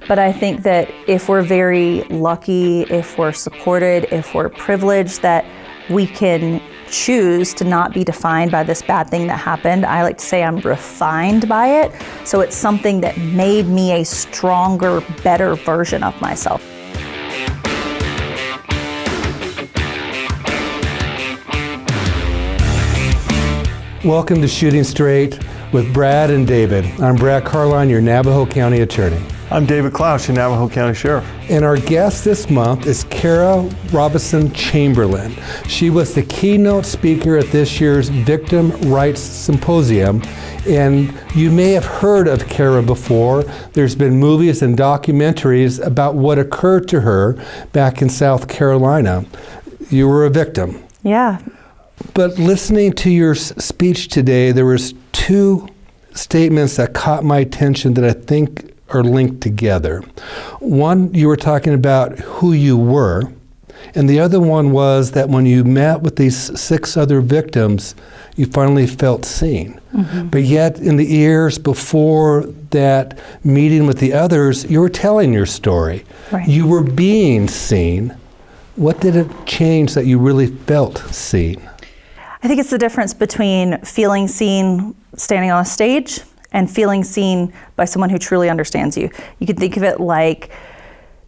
But I think that if we're very lucky, if we're supported, if we're privileged, that we can choose to not be defined by this bad thing that happened. I like to say I'm refined by it. So it's something that made me a stronger, better version of myself. Welcome to Shooting Straight with Brad and David. I'm Brad Carlyon, your Navajo County Attorney. I'm David Klaus, your Navajo County Sheriff. And our guest this month is Kara Robinson Chamberlain. She was the keynote speaker at this year's Victim Rights Symposium. And you may have heard of Kara before. There's been movies and documentaries about what occurred to her back in South Carolina. You were a victim. Yeah. But listening to your speech today, there was two statements that caught my attention that I think are linked together. One, you were talking about who you were, and the other one was that when you met with these 6 other victims, you finally felt seen. Mm-hmm. But yet, in the years before that meeting with the others, you were telling your story. Right. You were being seen. What did it change that you really felt seen? I think it's the difference between feeling seen standing on a stage and feeling seen by someone who truly understands you. You can think of it like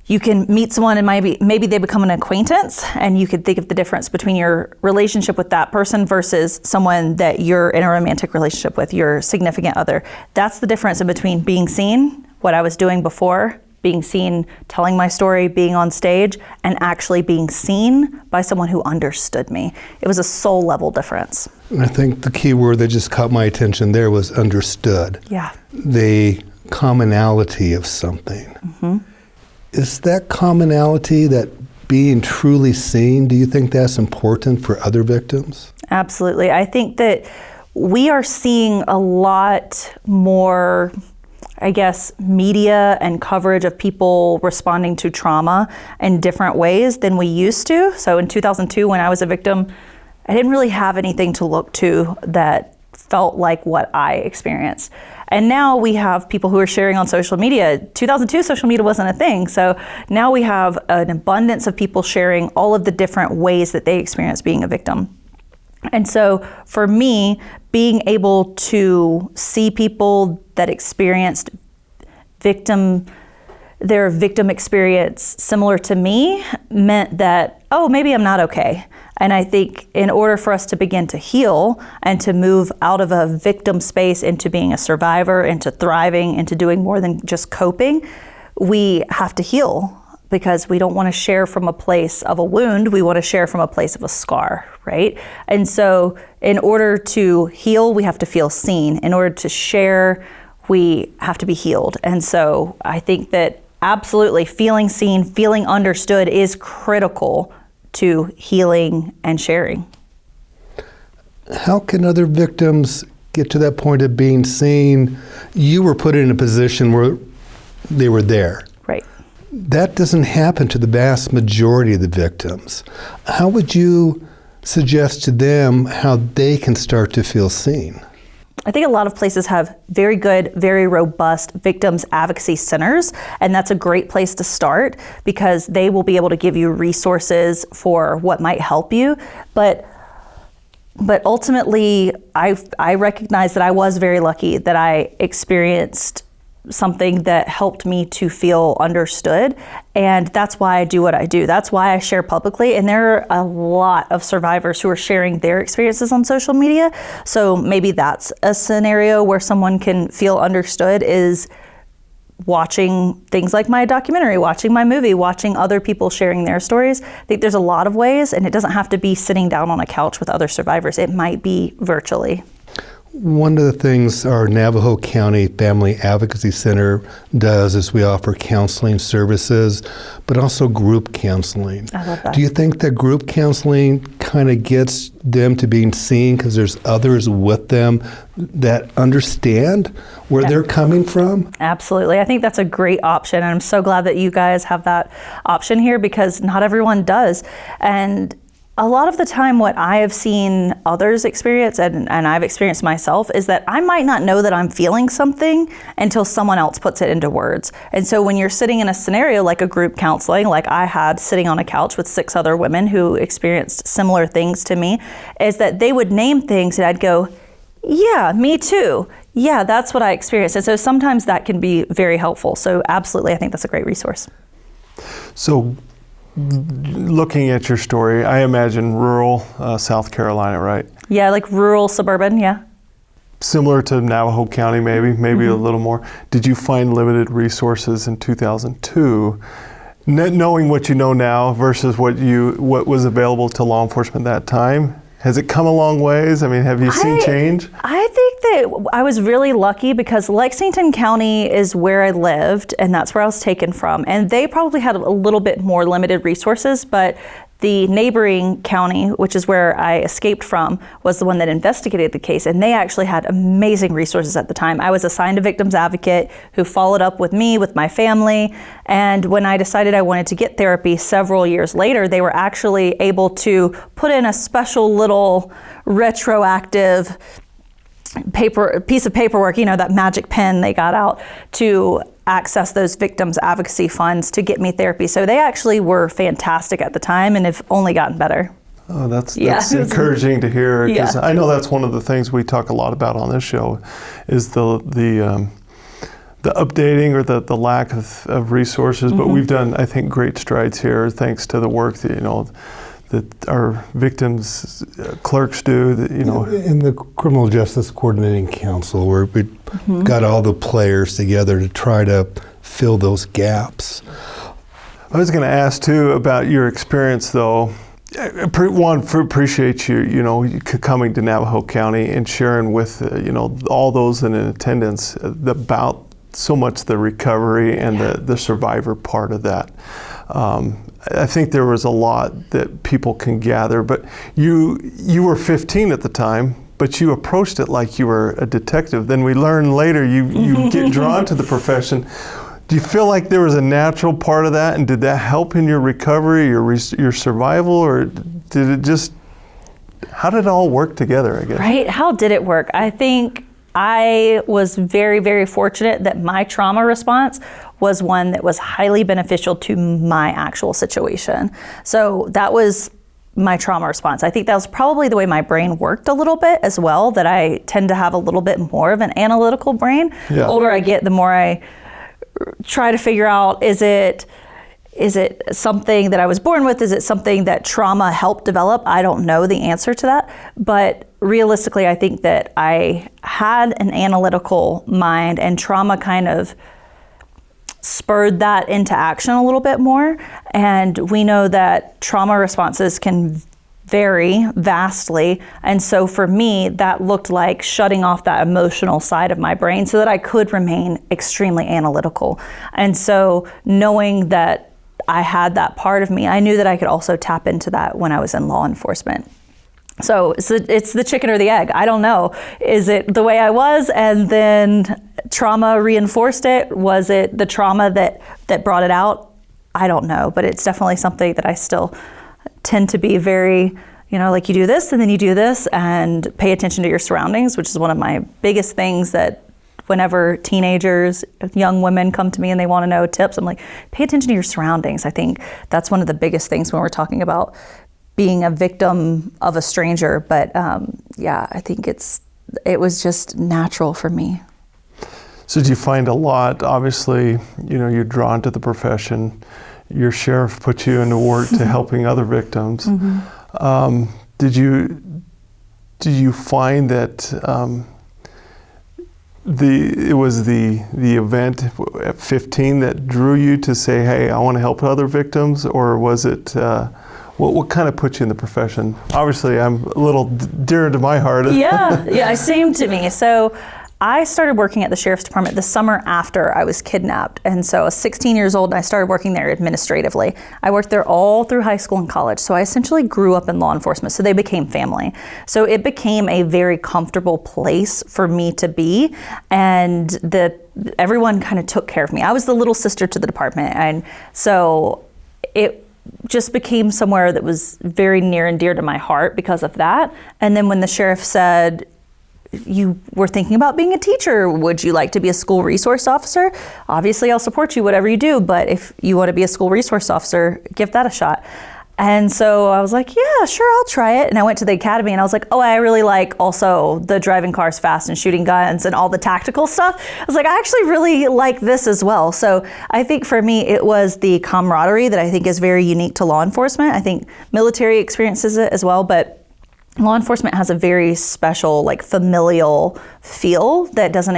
you can meet someone and maybe they become an acquaintance, and you could think of the difference between your relationship with that person versus someone that you're in a romantic relationship with, your significant other. That's the difference in between being seen, what I was doing before, being seen, telling my story, being on stage, and actually being seen by someone who understood me. It was a soul level difference. I think the key word that just caught my attention there was understood. Yeah. The commonality of something. Mm-hmm. Is that commonality, that being truly seen, do you think that's important for other victims? Absolutely. I think that we are seeing a lot more, I guess, media and coverage of people responding to trauma in different ways than we used to. So in 2002, when I was a victim, I didn't really have anything to look to that felt like what I experienced. And now we have people who are sharing on social media. 2002, social media wasn't a thing. So now we have an abundance of people sharing all of the different ways that they experience being a victim. And so for me, being able to see people that experienced their victim experience similar to me meant that, oh, maybe I'm not okay. And I think in order for us to begin to heal and to move out of a victim space into being a survivor, into thriving, into doing more than just coping, we have to heal, because we don't want to share from a place of a wound. We want to share from a place of a scar, right? And so in order to heal, we have to feel seen. In order to share, we have to be healed. And so I think that absolutely feeling seen, feeling understood is critical to healing and sharing. How can other victims get to that point of being seen? You were put in a position where they were there. Right. That doesn't happen to the vast majority of the victims. How would you suggest to them how they can start to feel seen? I think a lot of places have very good, very robust victims advocacy centers, and that's a great place to start because they will be able to give you resources for what might help you. But ultimately, I recognize that I was very lucky that I experienced something that helped me to feel understood. And that's why I do what I do. That's why I share publicly. And there are a lot of survivors who are sharing their experiences on social media. So maybe that's a scenario where someone can feel understood, is watching things like my documentary, watching my movie, watching other people sharing their stories. I think there's a lot of ways, and it doesn't have to be sitting down on a couch with other survivors. It might be virtually. One of the things our Navajo County Family Advocacy Center does is we offer counseling services, but also group counseling. I love that. Do you think that group counseling kind of gets them to being seen because there's others with them that understand where they're coming from? Absolutely. I think that's a great option. And I'm so glad that you guys have that option here because not everyone does. And a lot of the time what I have seen others experience and I've experienced myself is that I might not know that I'm feeling something until someone else puts it into words. And so when you're sitting in a scenario like a group counseling, like I had sitting on a couch with 6 other women who experienced similar things to me, is that they would name things and I'd go, yeah, me too. Yeah, that's what I experienced. And so sometimes that can be very helpful. So absolutely, I think that's a great resource. So looking at your story, I imagine rural South Carolina, right? Yeah, like rural, suburban, yeah. Similar to Navajo County, maybe a little more. Did you find limited resources in 2002, knowing what you know now versus what was available to law enforcement at that time? Has it come a long ways? I mean, have you seen change? I think that I was really lucky because Lexington County is where I lived and that's where I was taken from. And they probably had a little bit more limited resources, but the neighboring county, which is where I escaped from, was the one that investigated the case, and they actually had amazing resources at the time. I was assigned a victim's advocate who followed up with me, with my family, and when I decided I wanted to get therapy several years later, they were actually able to put in a special little retroactive piece of paperwork, that magic pen they got out to access those victims advocacy funds to get me therapy. So they actually were fantastic at the time and have only gotten better. Oh, that's encouraging to hear, because Yeah. I know that's one of the things we talk a lot about on this show is the updating or the lack of resources. But we've done, I think, great strides here thanks to the work that our victims clerks do. In the Criminal Justice Coordinating Council, where we got all the players together to try to fill those gaps. I was going to ask too about your experience, though. Appreciate you coming to Navajo County and sharing with all those in attendance about so much the recovery and the survivor part of that. I think there was a lot that people can gather, but you were 15 at the time, but you approached it like you were a detective. Then we learn later you get drawn to the profession. Do you feel like there was a natural part of that, and did that help in your recovery, your survival, or did it just, how did it all work together, I guess? Right, how did it work? I think I was very, very fortunate that my trauma response was one that was highly beneficial to my actual situation. So that was my trauma response. I think that was probably the way my brain worked a little bit as well, that I tend to have a little bit more of an analytical brain. Yeah. The older I get, the more I try to figure out, is it something that I was born with? Is it something that trauma helped develop? I don't know the answer to that. But realistically, I think that I had an analytical mind, and trauma kind of spurred that into action a little bit more. And we know that trauma responses can vary vastly. And so for me, that looked like shutting off that emotional side of my brain so that I could remain extremely analytical. And so knowing that I had that part of me, I knew that I could also tap into that when I was in law enforcement. So it's the chicken or the egg. I don't know. Is it the way I was and then trauma reinforced it? Was it the trauma that brought it out? I don't know, but it's definitely something that I still tend to be very, like you do this and then you do this, and pay attention to your surroundings, which is one of my biggest things that whenever teenagers, young women come to me and they want to know tips, I'm like, pay attention to your surroundings. I think that's one of the biggest things when we're talking about being a victim of a stranger. But I think it was just natural for me. So do you find a lot, obviously, you're drawn to the profession, your sheriff put you into work to helping other victims. Did you find that it was the event at 15 that drew you to say, hey, I want to help other victims, or was it, what kind of put you in the profession? Obviously, I'm a little dear to my heart. Yeah, same to me. So I started working at the Sheriff's Department the summer after I was kidnapped. And so I was 16 years old and I started working there administratively. I worked there all through high school and college. So I essentially grew up in law enforcement. So they became family. So it became a very comfortable place for me to be. And everyone kind of took care of me. I was the little sister to the department. And so just became somewhere that was very near and dear to my heart because of that. And then when the sheriff said, you were thinking about being a teacher, would you like to be a school resource officer? Obviously, I'll support you, whatever you do, but if you want to be a school resource officer, give that a shot. And so I was like, yeah, sure, I'll try it. And I went to the academy and I was like, oh, I really like also the driving cars fast and shooting guns and all the tactical stuff. I was like, I actually really like this as well. So I think for me, it was the camaraderie that I think is very unique to law enforcement. I think military experiences it as well, but law enforcement has a very special, like, familial feel that doesn't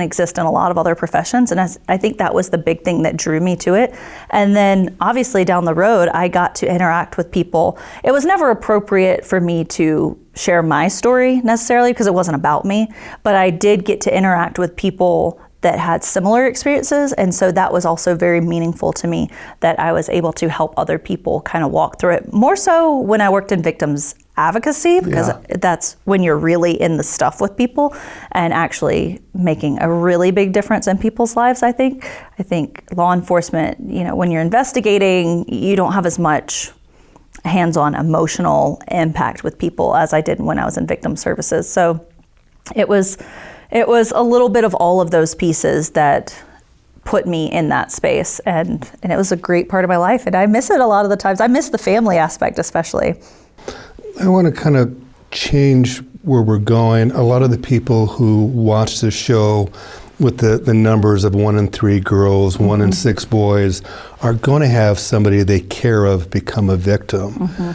exist in a lot of other professions. And I think that was the big thing that drew me to it. And then obviously down the road, I got to interact with people. It was never appropriate for me to share my story necessarily because it wasn't about me, but I did get to interact with people that had similar experiences. And so that was also very meaningful to me, that I was able to help other people kind of walk through it. More so when I worked in victims advocacy, because that's when you're really in the stuff with people and actually making a really big difference in people's lives, I think. I think law enforcement, when you're investigating, you don't have as much hands-on emotional impact with people as I did when I was in victim services. So it was a little bit of all of those pieces that put me in that space, and it was a great part of my life, and I miss it a lot of the times. I miss the family aspect especially. I want to kind of change where we're going. A lot of the people who watch the show with the numbers of 1 in 3 girls, mm-hmm. 1 in 6 boys, are going to have somebody they care of become a victim. Mm-hmm.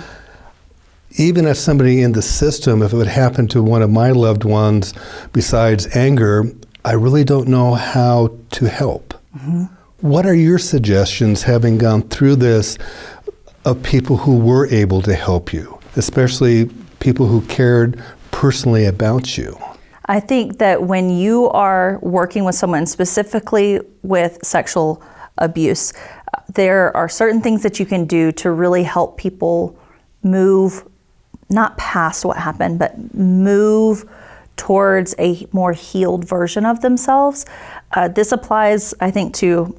Even as somebody in the system, if it would happen to one of my loved ones, besides anger, I really don't know how to help. Mm-hmm. What are your suggestions, having gone through this, of people who were able to help you, especially people who cared personally about you? I think that when you are working with someone specifically with sexual abuse, there are certain things that you can do to really help people move not past what happened, but move towards a more healed version of themselves. This applies, I think, to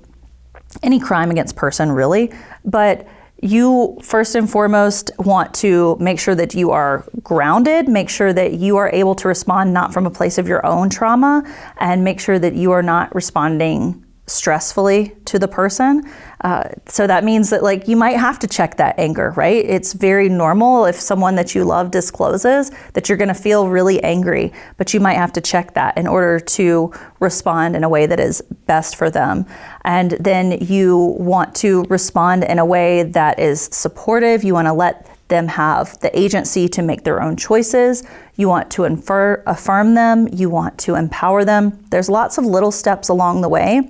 any crime against person, really. But you, first and foremost, want to make sure that you are grounded, make sure that you are able to respond not from a place of your own trauma, and make sure that you are not responding stressfully to the person. So that means that you might have to check that anger, right? It's very normal if someone that you love discloses that you're going to feel really angry, but you might have to check that in order to respond in a way that is best for them. And then you want to respond in a way that is supportive. You want to let them have the agency to make their own choices. You want to affirm them. You want to empower them. There's lots of little steps along the way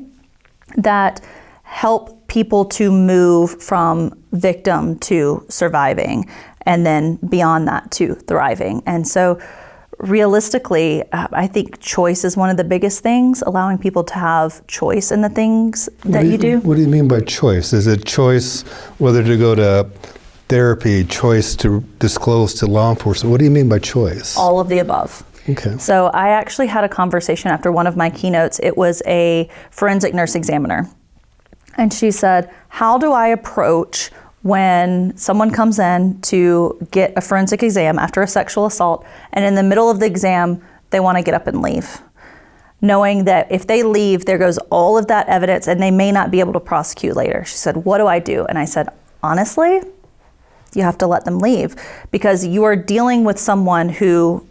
that help people to move from victim to surviving, and then beyond that to thriving. And so realistically, I think choice is one of the biggest things, allowing people to have choice in the things that you do. What do you mean by choice? Is it choice whether to go to therapy, choice to disclose to law enforcement? What do you mean by choice? All of the above. Okay. So I actually had a conversation after one of my keynotes. It was a forensic nurse examiner. And she said, how do I approach when someone comes in to get a forensic exam after a sexual assault, and in the middle of the exam, they want to get up and leave, knowing that if they leave, there goes all of that evidence and they may not be able to prosecute later. She said, what do I do? And I said, honestly, you have to let them leave, because you are dealing with someone who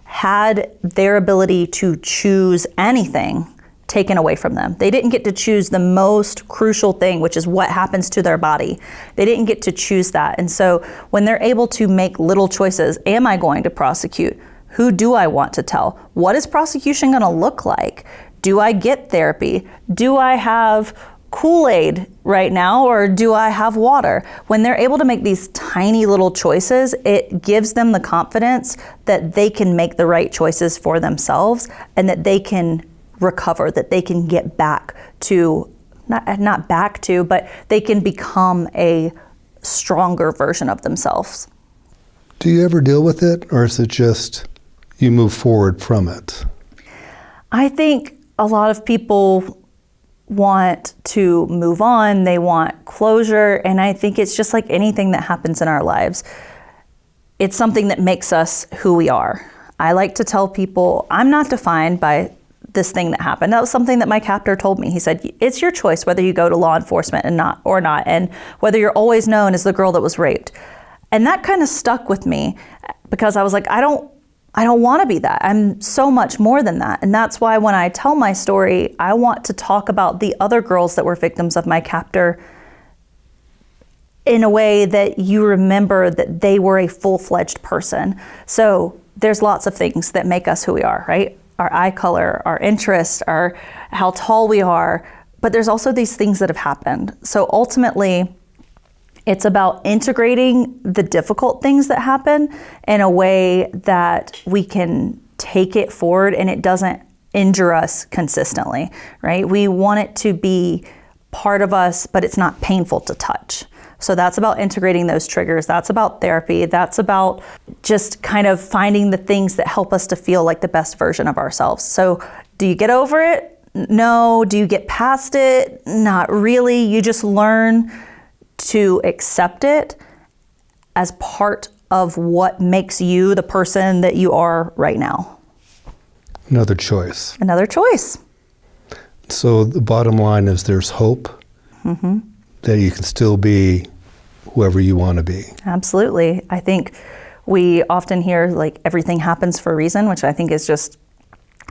had their ability to choose anything taken away from them. They didn't get to choose the most crucial thing, which is what happens to their body. They didn't get to choose that. And so when they're able to make little choices, am I going to prosecute? Who do I want to tell? What is prosecution going to look like? Do I get therapy? Do I have Kool-Aid right now, or do I have water? When they're able to make these tiny little choices, it gives them the confidence that they can make the right choices for themselves, and that they can recover, that they can get back to, not back to, but they can become a stronger version of themselves. Do you ever deal with it, or is it just you move forward from it? I think a lot of people want to move on, they want closure, and I think it's just like anything that happens in our lives. It's something that makes us who we are. I like to tell people, I'm not defined by this thing that happened. That was something that my captor told me. He said, it's your choice whether you go to law enforcement and not, and whether you're always known as the girl that was raped. And that kind of stuck with me because I was like, I don't want to be that. I'm so much more than that. And that's why when I tell my story, I want to talk about the other girls that were victims of my captor in a way that you remember that they were a full-fledged person. So there's lots of things that make us who we are, right? Our eye color, our interests, our how tall we are, but there's also these things that have happened. So ultimately, it's about integrating the difficult things that happen in a way that we can take it forward and it doesn't injure us consistently, right? We want it to be part of us, but it's not painful to touch. So that's about integrating those triggers. That's about therapy. That's about just kind of finding the things that help us to feel like the best version of ourselves. So do you get over it? No. Do you get past it? Not really. You just learn to accept it as part of what makes you the person that you are right now. Another choice. Another choice. So the bottom line is there's hope that you can still be whoever you want to be. Absolutely. I think we often hear like everything happens for a reason, which I think is just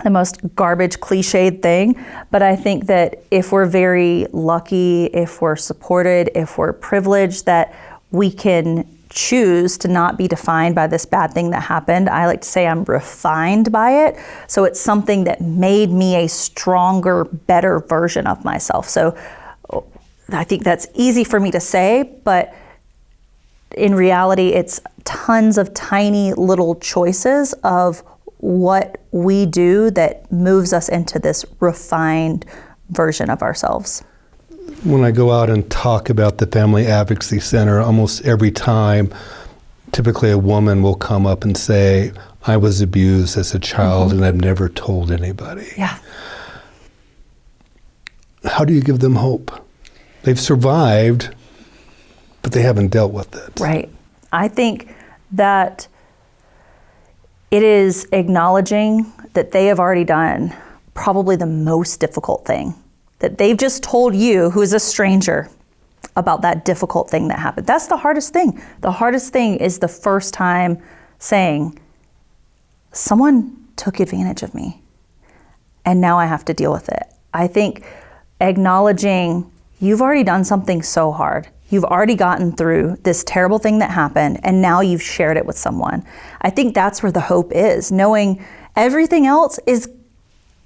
the most garbage cliched thing. But I think that if we're very lucky, if we're supported, if we're privileged, that we can choose to not be defined by this bad thing that happened. I like to say I'm refined by it. So it's something that made me a stronger, better version of myself. So I think that's easy for me to say, but in reality, it's tons of tiny little choices of what we do that moves us into this refined version of ourselves. When I go out and talk about the Family Advocacy Center, almost every time, typically a woman will come up and say, I was abused as a child and I've never told anybody. Yeah. How do you give them hope? They've survived, but they haven't dealt with it. Right. I think that it is acknowledging that they have already done probably the most difficult thing, that they've just told you, who is a stranger, about that difficult thing that happened. That's the hardest thing. The hardest thing is the first time saying, someone took advantage of me, and now I have to deal with it. I think acknowledging you've already done something so hard. You've already gotten through this terrible thing that happened, and now you've shared it with someone. I think that's where the hope is, knowing everything else is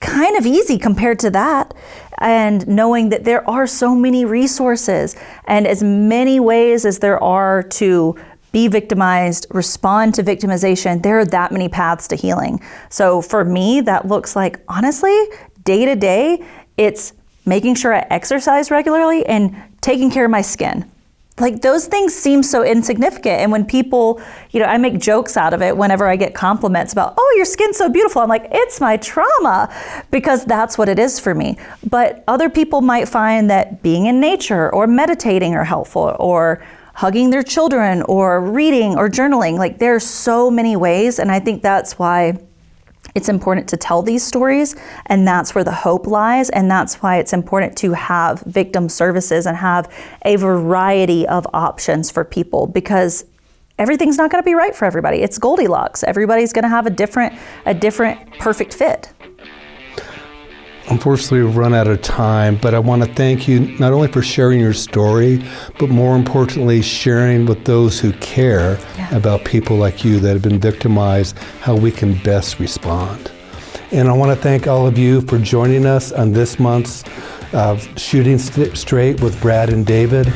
kind of easy compared to that, and knowing that there are so many resources and as many ways as there are to be victimized, respond to victimization, there are that many paths to healing. So for me, that looks like, honestly, day to day, it's making sure I exercise regularly and taking care of my skin. Like those things seem so insignificant. And when people, I make jokes out of it whenever I get compliments about, oh, your skin's so beautiful. I'm like, it's my trauma, because that's what it is for me. But other people might find that being in nature or meditating are helpful, or hugging their children or reading or journaling. Like there's so many ways. And I think that's why it's important to tell these stories, and that's where the hope lies, and that's why it's important to have victim services and have a variety of options for people, because everything's not going to be right for everybody. It's Goldilocks. Everybody's going to have a different perfect fit. Unfortunately, we've run out of time, but I want to thank you not only for sharing your story, but more importantly, sharing with those who care about people like you that have been victimized, how we can best respond. And I want to thank all of you for joining us on this month's Shooting Straight with Brad and David.